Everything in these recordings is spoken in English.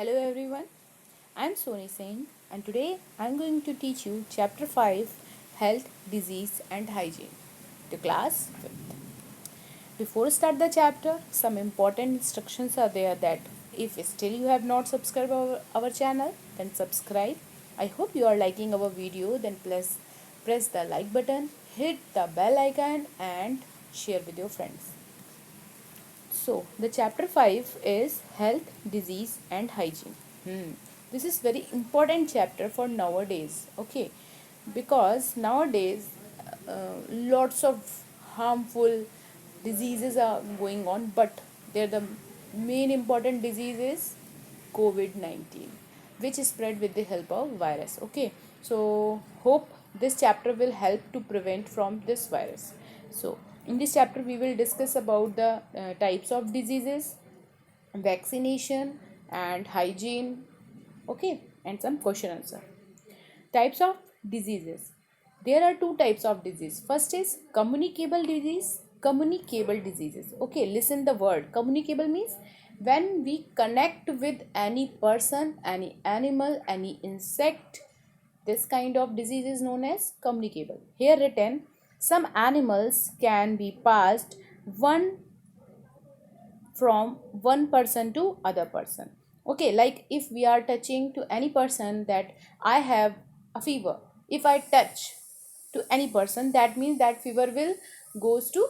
Hello everyone, I'm Soni Singh and today I'm going to teach you Chapter 5 Health, Disease and Hygiene to class 5th. Before start the chapter, some important instructions are there that if still you have not subscribed our channel, then subscribe. I hope you are liking our video, then press the like button, hit the bell icon and share with your friends. So, the chapter 5 is health, disease and hygiene. This is very important chapter for nowadays, okay? Because nowadays lots of harmful diseases are going on, but they're the main important disease is COVID-19, which is spread with the help of virus, okay? So, hope this chapter will help to prevent from this virus. So, in this chapter, we will discuss about the types of diseases, vaccination, and hygiene. Okay, and some question answer. Types of diseases. There are two types of disease. First is communicable disease. Communicable diseases. Okay, listen the word. Communicable means when we connect with any person, any animal, any insect. This kind of disease is known as communicable. Here written, some animals can be passed one from one person to other person. Okay, like if we are touching to any person, that I have a fever, if I touch to any person, that means that fever will goes to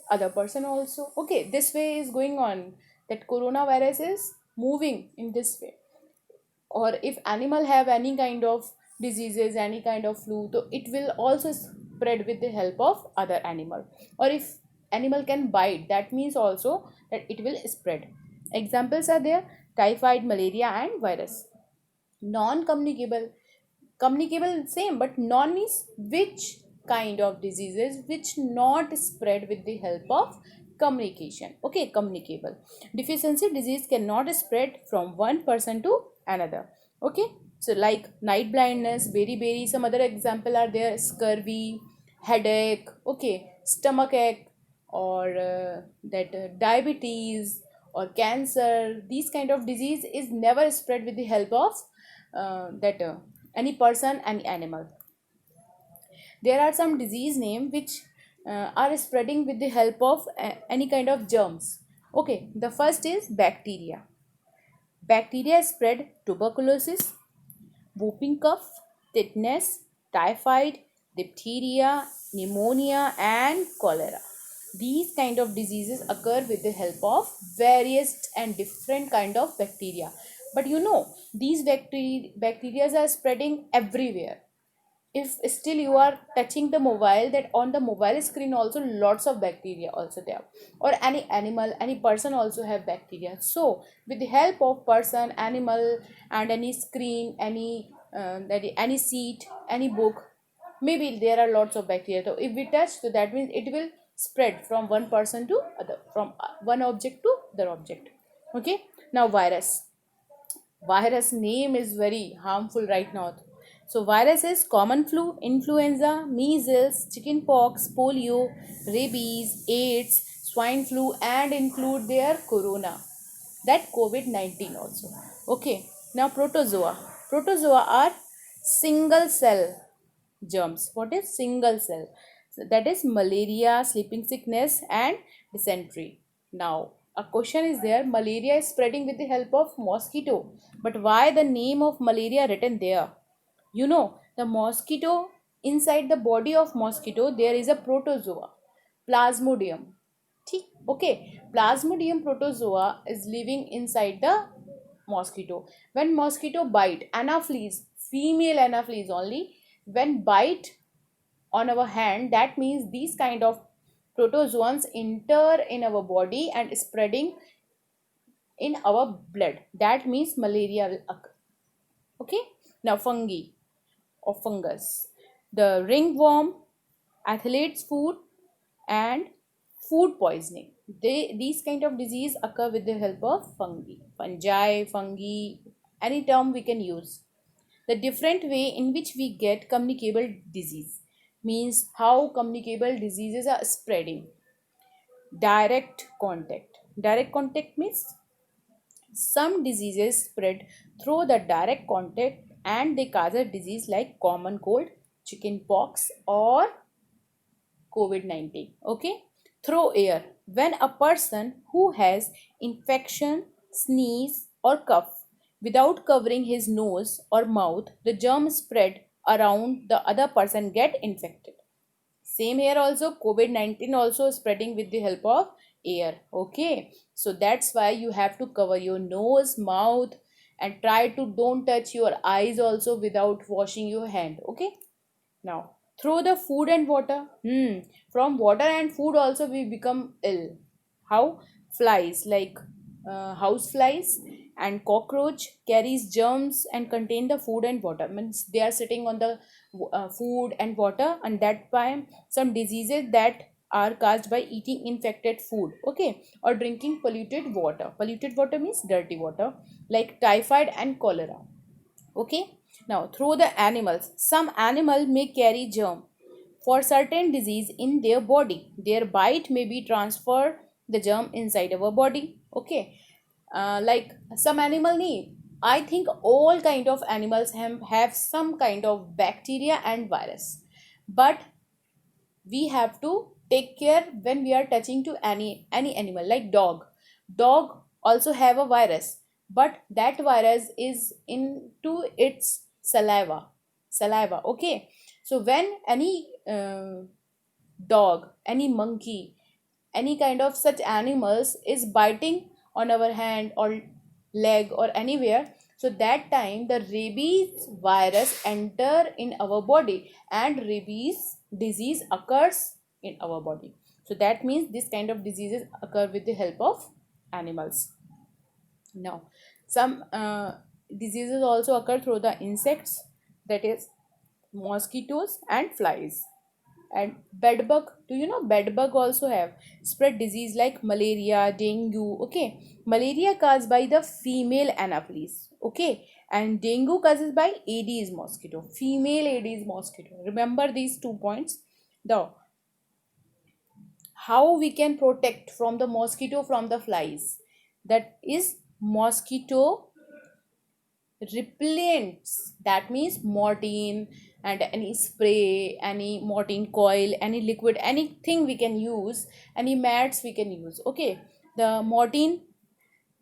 other person also. Okay, this way is going on, that coronavirus is moving in this way. Or if animal have any kind of diseases, any kind of flu, so it will also spread with the help of other animal. Or if animal can bite, that means also that it will spread. Examples are there: typhoid, malaria and virus. Non communicable, communicable same, but non means which kind of diseases which not spread with the help of communication. Okay, communicable. Deficiency disease cannot spread from one person to another. Okay, so like night blindness, beriberi, some other example are there: scurvy, headache, okay, stomach ache, or that diabetes or cancer. These kind of disease is never spread with the help of that any person, any animal. There are some disease name which are spreading with the help of any kind of germs. Okay, the first is bacteria. Bacteria spread tuberculosis, whooping cough, tetanus, typhoid, diphtheria, pneumonia and cholera. These kind of diseases occur with the help of various and different kind of bacteria. But these bacteria are spreading everywhere. If still you are touching the mobile, that on the mobile screen also lots of bacteria also there, or any animal, any person also have bacteria. So with the help of person, animal and any screen, any seat, any book, maybe there are lots of bacteria. So if we touch, so that means it will spread from one person to other, from one object to other object. Okay, now virus name is very harmful right now. So virus is common flu, influenza, measles, chickenpox, polio, rabies, AIDS, swine flu, and include their corona, that COVID-19 also. Okay, now protozoa. Protozoa are single cell germs. What is single cell? So that is malaria, sleeping sickness, and dysentery. Now, a question is there: malaria is spreading with the help of mosquito, but why the name of malaria written there? The mosquito, inside the body of mosquito, there is a protozoa, Plasmodium. ठीक? Okay, Plasmodium protozoa is living inside the mosquito. When mosquito bite, anopheles, female anopheles only, when bite on our hand, that means these kind of protozoans enter in our body and spreading in our blood. That means malaria will occur. Okay, now fungi or fungus, the ringworm, athlete's foot, and food poisoning. These kind of disease occur with the help of fungi, any term we can use. The different way in which we get communicable disease means how communicable diseases are spreading. Direct contact. Direct contact means Some diseases spread through the direct contact and they cause a disease like common cold, chicken pox, or COVID 19. Okay, through air. When a person who has infection, sneeze, or cough without covering his nose or mouth, the germ spread around the other person get infected. Same here also, COVID 19 also spreading with the help of air. Okay, so that's why you have to cover your nose, mouth, and try to don't touch your eyes also without washing your hand. Okay, now, through the food and water, from water and food also we become ill. How? Flies like house flies and cockroach carries germs and contain the food and water. Means they are sitting on the food and water, and that time some diseases that are caused by eating infected food, okay, or drinking polluted water. Polluted water means dirty water, like typhoid and cholera. Okay, now through the animals, some animal may carry germ for certain disease in their body. Their bite may be transfer the germ inside our body. Okay, like some animal need, I think all kind of animals have some kind of bacteria and virus, but we have to take care when we are touching to any animal like dog also have a virus, but that virus is into its saliva. Okay, so when any dog, any monkey, any kind of such animals is biting on our hand or leg or anywhere, so that time the rabies virus enter in our body and rabies disease occurs in our body. So that means this kind of diseases occur with the help of animals. Now, some diseases also occur through the insects, that is mosquitoes and flies. And bedbug, do you know bedbug also have spread disease like malaria, dengue. Okay, malaria caused by the female anopheles. Okay, and dengue causes by Aedes mosquito, female Aedes mosquito. Remember these 2 points. The how we can protect from the mosquito, from the flies, that is mosquito repellents, that means Mortine, and any spray, any Mortine coil, any liquid, anything we can use, any mats we can use. Okay, the Mortine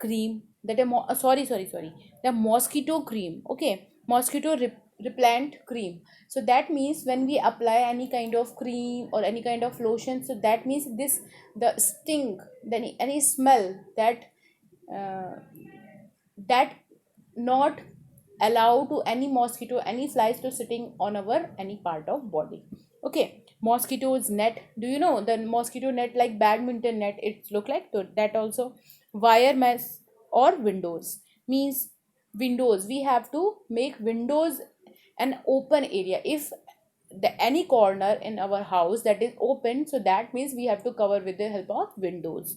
cream, that a sorry, the mosquito cream. Okay, mosquito repellent cream. So that means when we apply any kind of cream or any kind of lotion, so that means this, the sting, then any smell that uh, that not allow to any mosquito, any flies to sitting on our any part of body. Okay, mosquitoes net, do you know the mosquito net like badminton net, it look like that also. Wire mesh or windows, means windows, we have to make windows an open area. If any corner in our house that is open, so that means we have to cover with the help of windows.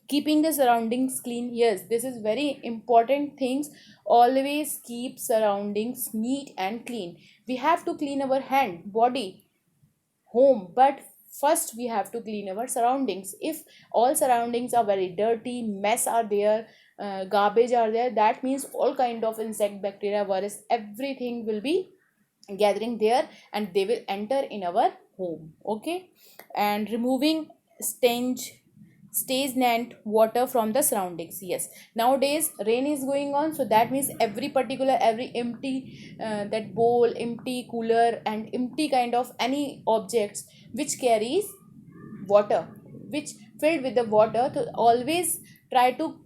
Keeping the surroundings clean, yes, this is very important things. Always keep surroundings neat and clean. We have to clean our hand, body, home, but first we have to clean our surroundings. If all surroundings are very dirty, mess are there, garbage are there, that means all kind of insect, bacteria, virus, everything will be gathering there and they will enter in our home. Okay, and removing stench, stagnant water from the surroundings. Yes, nowadays rain is going on, so that means every particular, every empty that bowl, empty cooler, and empty kind of any objects which carries water, which filled with the water, to always try to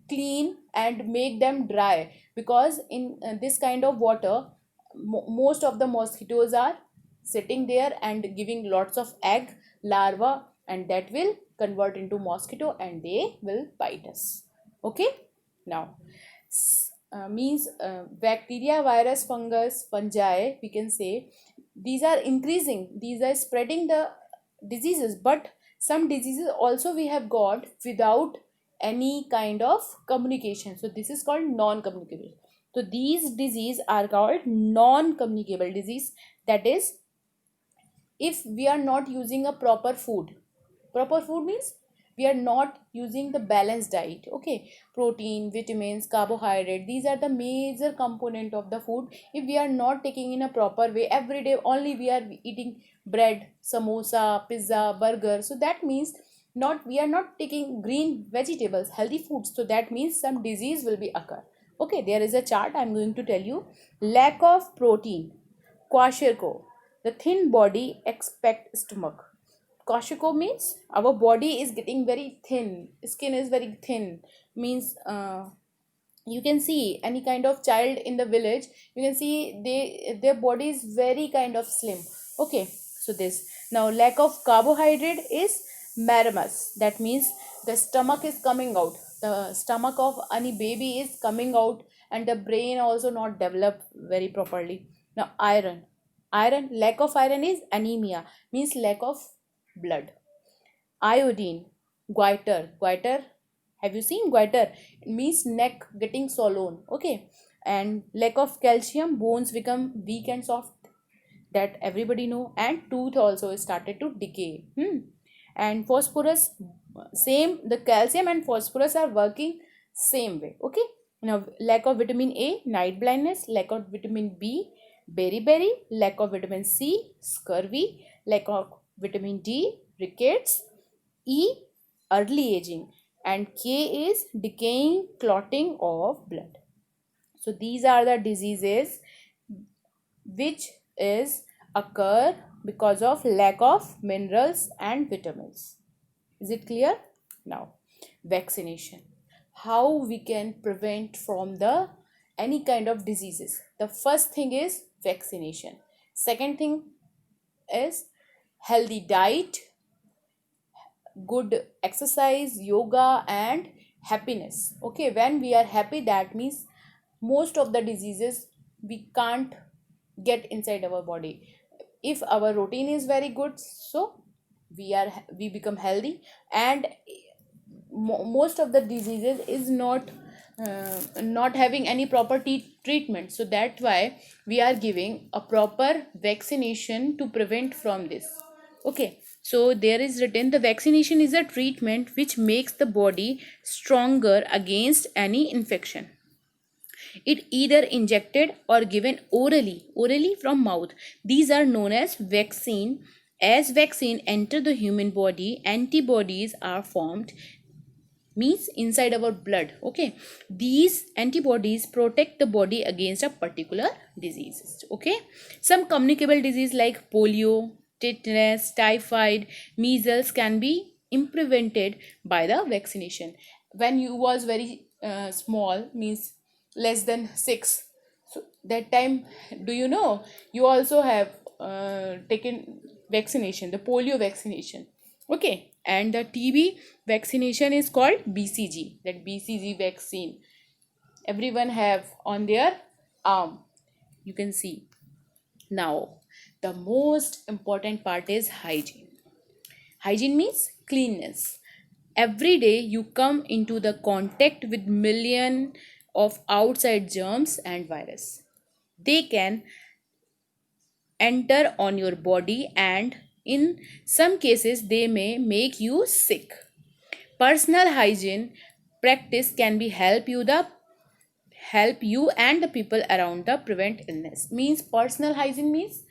clean and make them dry, because in this kind of water most of the mosquitoes are sitting there and giving lots of egg larva, and that will convert into mosquito and they will bite us. Okay, now means bacteria, virus, fungus, fungi, we can say, these are increasing, these are spreading the diseases, but some diseases also we have got without any kind of communication, so this is called non-communicable. So these disease are called non-communicable disease, that is if we are not using a proper food. Proper food means we are not using the balanced diet. Okay, protein, vitamins, carbohydrate, these are the major component of the food. If we are not taking in a proper way, every day only we are eating bread, samosa, pizza, burger, so that means not we are not taking green vegetables, healthy foods, so that means some disease will be occur. Okay, there is a chart I'm going to tell you. Lack of protein, kwashiorkor, the thin body expect stomach. Kwashiorkor means our body is getting very thin, skin is very thin, means you can see any kind of child in the village, you can see their body is very kind of slim. Okay, so this. Now lack of carbohydrate is maramus, that means the stomach is coming out, the stomach of any baby is coming out, and the brain also not developed very properly. Now iron, lack of iron is anemia, means lack of blood. Iodine, goiter, have you seen goiter? It means neck getting swollen. Okay, and lack of calcium, bones become weak and soft, that everybody know, and tooth also started to decay. And phosphorus, same, the calcium and phosphorus are working same way. Okay, now lack of vitamin A, night blindness. Lack of vitamin B, beriberi. Lack of vitamin C, scurvy. Lack of vitamin D, rickets. E, early aging, and K is decaying, clotting of blood. So these are the diseases which is occur because of lack of minerals and vitamins. Is it clear? Now, vaccination. How we can prevent from the any kind of diseases? The first thing is vaccination. Second thing is healthy diet, good exercise, yoga, and happiness. Okay, when we are happy, that means most of the diseases we can't get inside our body. If our routine is very good, so we become healthy, and most of the diseases is not having any proper treatment, so that's why we are giving a proper vaccination to prevent from this. Okay, so there is written the vaccination is a treatment which makes the body stronger against any infection. It either injected or given orally from mouth. These are known as vaccine. As vaccine enter the human body, antibodies are formed, means inside our blood. Okay, these antibodies protect the body against a particular disease. Okay, some communicable disease like polio, tetanus, typhoid, measles can be prevented by the vaccination. When you was very small, means less than 6, so that time, do you know, you also have taken vaccination, the polio vaccination. Okay, and the TB vaccination is called BCG, that BCG vaccine everyone have on their arm, you can see. Now the most important part is hygiene. Hygiene means cleanness. Every day you come into the contact with million of outside germs and virus. They can enter on your body, and in some cases they may make you sick. Personal hygiene practice can be help you and the people around the prevent illness. Means personal hygiene means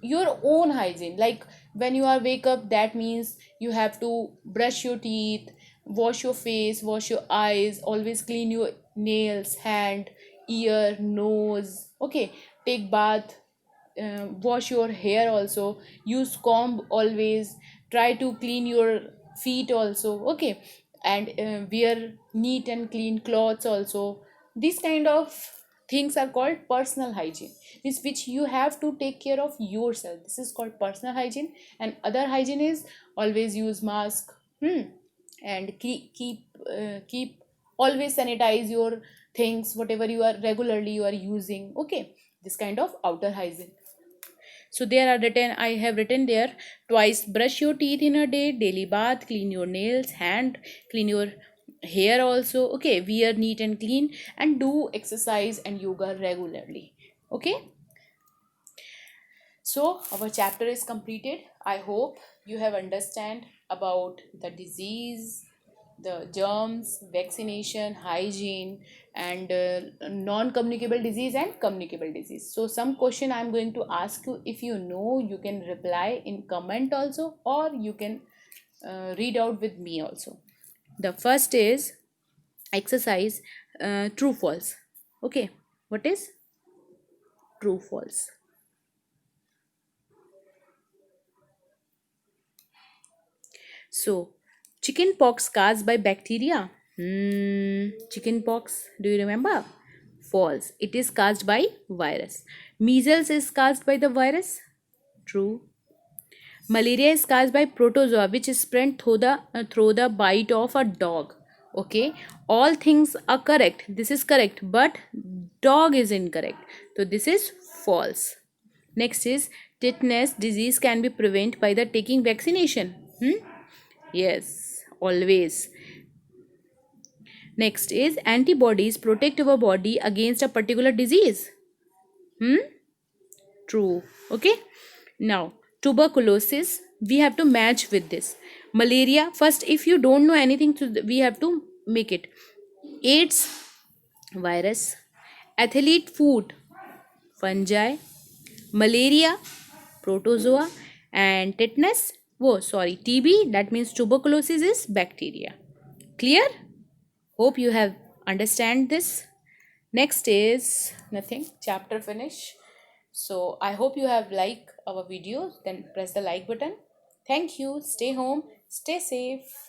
your own hygiene, like when you are wake up, that means you have to brush your teeth, wash your face, wash your eyes, always clean your nails, hand, ear, nose. Okay, take bath, wash your hair also, use comb always, try to clean your feet also. Okay, and wear neat and clean clothes also. These kind of things are called personal hygiene, this which you have to take care of yourself. This is called personal hygiene. And other hygiene is always use mask, and keep always sanitize your things, whatever you are regularly you are using. Okay, this kind of outer hygiene. So there are written, I have written there, twice brush your teeth in a day, daily bath, clean your nails, hand, clean your hair also. Okay, wear neat and clean, and do exercise and yoga regularly. Okay, so our chapter is completed. I hope you have understand about the disease, the germs, vaccination, hygiene, and non-communicable disease and communicable disease. So some question I'm going to ask you. If you know, you can reply in comment also, or you can read out with me also. The first is exercise, true false. Okay, what is true false? So, chicken pox caused by bacteria. Chicken pox, do you remember? False. It is caused by virus. Measles is caused by the virus. True. Malaria is caused by protozoa, which is spread through the bite of a dog. Okay, all things are correct. This is correct, but dog is incorrect. So this is false. Next is tetanus disease can be prevented by the taking vaccination. Yes, always. Next is antibodies protect our body against a particular disease. True. Okay. Now, tuberculosis, we have to match with this. Malaria, first, if you don't know anything, we have to make it. AIDS, virus. Athlete food, fungi. Malaria, protozoa. And tetanus, TB, that means tuberculosis is bacteria. Clear? Hope you have understand this. Next is nothing, chapter finish. So I hope you have liked our videos. Then press the like button. Thank you. Stay home. Stay safe.